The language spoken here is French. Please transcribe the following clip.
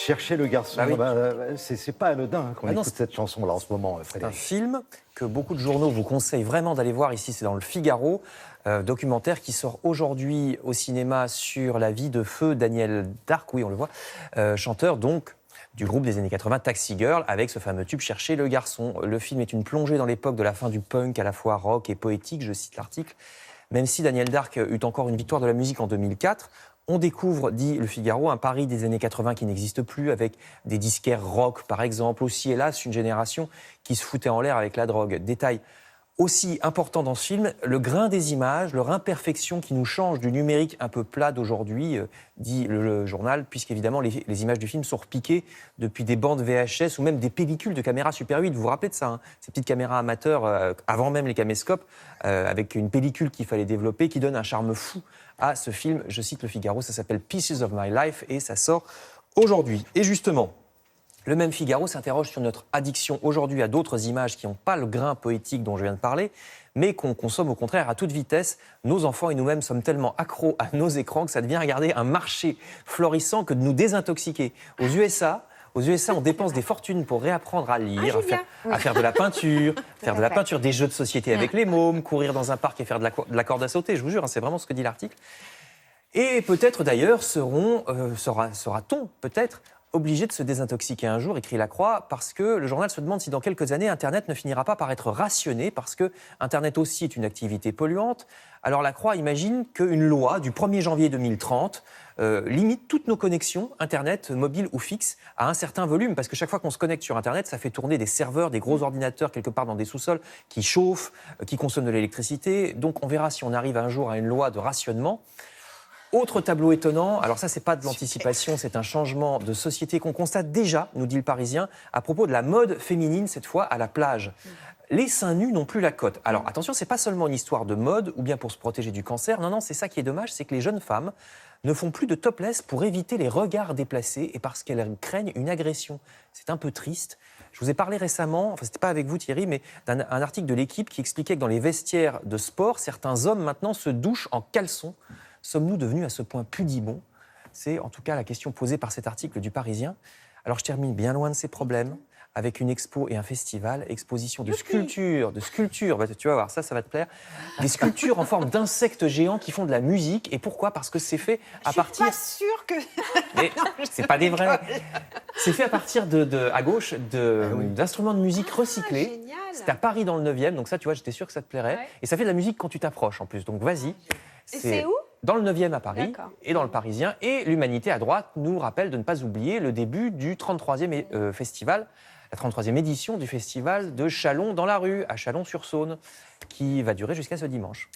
Chercher le garçon, Bah oui. c'est pas anodin qu'on non, écoute cette chanson-là en ce moment, C'est un Frédéric. film que beaucoup de journaux vous conseillent vraiment d'aller voir. Ici, c'est dans le Figaro, documentaire qui sort aujourd'hui au cinéma sur la vie de feu Daniel Dark, oui, on le voit, chanteur donc du groupe des années 80, Taxi Girl, avec ce fameux tube Chercher le garçon. Le film est une plongée dans l'époque de la fin du punk, à la fois rock et poétique, je cite l'article. Même si Daniel Dark eut encore une victoire de la musique en 2004, on découvre, dit le Figaro, un Paris des années 80 qui n'existe plus, avec des disquaires rock, par exemple. Aussi, hélas, une génération qui se foutait en l'air avec la drogue. Détail aussi important dans ce film, le grain des images, leur imperfection qui nous change du numérique un peu plat d'aujourd'hui, dit le journal, puisqu'évidemment, les images du film sont repiquées depuis des bandes VHS ou même des pellicules de caméras Super 8. Vous vous rappelez de ça, hein, ces petites caméras amateurs, avant même les caméscopes, avec une pellicule qu'il fallait développer, qui donne un charme fou à ce film. Je cite le Figaro, ça s'appelle Pieces of My Life et ça sort aujourd'hui. Et justement, le même Figaro s'interroge sur notre addiction aujourd'hui à d'autres images qui n'ont pas le grain poétique dont je viens de parler, mais qu'on consomme au contraire à toute vitesse. Nos enfants et nous-mêmes sommes tellement accros à nos écrans que ça devient, regardez, un marché florissant que de nous désintoxiquer. Aux USA, on dépense des fortunes pour réapprendre à lire, à faire de la peinture, faire de la peinture, des jeux de société avec les mômes, courir dans un parc et faire de la corde à sauter. Je vous jure, hein, c'est vraiment ce que dit l'article. Et peut-être d'ailleurs sera-t-on peut-être obligé de se désintoxiquer un jour, écrit Lacroix, parce que le journal se demande si dans quelques années, Internet ne finira pas par être rationné, parce que Internet aussi est une activité polluante. Alors Lacroix imagine qu'une loi du 1er janvier 2030 limite toutes nos connexions, Internet, mobiles ou fixes, à un certain volume, parce que chaque fois qu'on se connecte sur Internet, ça fait tourner des serveurs, des gros ordinateurs quelque part dans des sous-sols qui chauffent, qui consomment de l'électricité. Donc on verra si on arrive un jour à une loi de rationnement. Autre tableau étonnant, alors ça, c'est pas de l'anticipation, c'est un changement de société qu'on constate déjà, nous dit le Parisien, à propos de la mode féminine, cette fois à la plage. Les seins nus n'ont plus la cote. Alors attention, c'est pas seulement une histoire de mode ou bien pour se protéger du cancer. Non, c'est ça qui est dommage, c'est que les jeunes femmes ne font plus de topless pour éviter les regards déplacés et parce qu'elles craignent une agression. C'est un peu triste. Je vous ai parlé récemment, enfin c'était pas avec vous Thierry, mais d'un article de l'Équipe qui expliquait que dans les vestiaires de sport, certains hommes maintenant se douchent en caleçon. Sommes-nous devenus à ce point pudibonds? C'est en tout cas la question posée par cet article du Parisien. Alors je termine bien loin de ces problèmes, avec une expo et un festival, exposition de sculptures, bah, tu vas voir, ça va te plaire, des sculptures en forme d'insectes géants qui font de la musique. Et pourquoi? Parce que c'est fait à partir... Je suis pas sûre que... Mais c'est pas des vrais. C'est fait à partir à gauche, d'instruments de musique recyclés. Génial. C'est à Paris dans le 9e, donc ça, tu vois, j'étais sûr que ça te plairait. Ouais. Et ça fait de la musique quand tu t'approches en plus, donc vas-y. Et c'est où? Dans le 9e à Paris et dans le Parisien. Et l'Humanité à droite nous rappelle de ne pas oublier le début du 33e festival, la 33e édition du festival de Chalon dans la rue, à Chalon-sur-Saône, qui va durer jusqu'à ce dimanche.